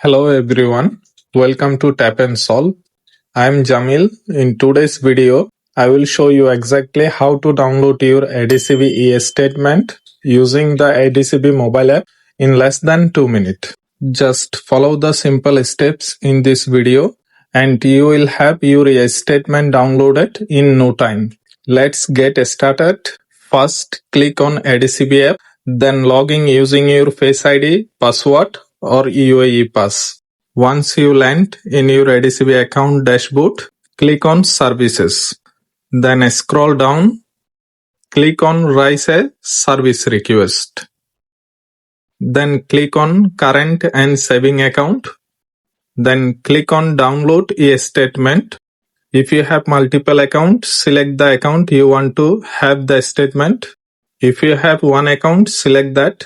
Hello everyone, welcome to Tap and Solve. I am Jamil. In today's video, I will show you exactly how to download your ADCB ES statement using the ADCB mobile app in less than 2 minutes. Just follow the simple steps in this video and you will have your ES statement downloaded in no time. Let's get started. First, click on ADCB app, then log in using your Face ID, password or UAE pass. Once you land in your ADCB account dashboard, click on Services. Then scroll down, click on Raise a Service Request. Then click on Current and Saving Account. Then click on Download e-Statement. If you have multiple accounts, select the account you want to have the statement. If you have one account, select that.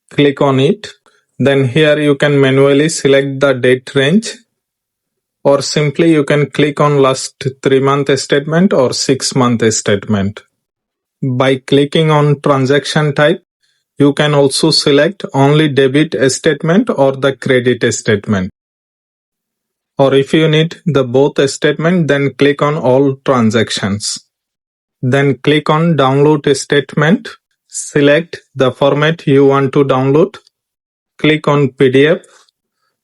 Click on it. Then here you can manually select the date range, or simply you can click on last 3-month statement or 6-month statement. By clicking on transaction type, you can also select only debit statement or the credit statement. Or if you need the both statement, then click on all transactions. Then click on download statement. Select the format you want to download. Click on PDF.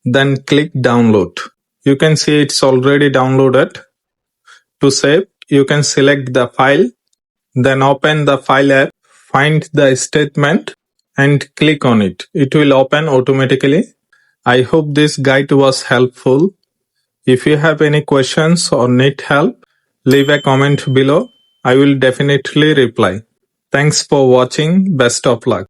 Then click download. You can see it's already downloaded. To save, you can select the file. Then open the file app. Find the statement and click on it. It will open automatically. I hope this guide was helpful. If you have any questions or need help, leave a comment below. I will definitely reply. Thanks for watching. Best of luck.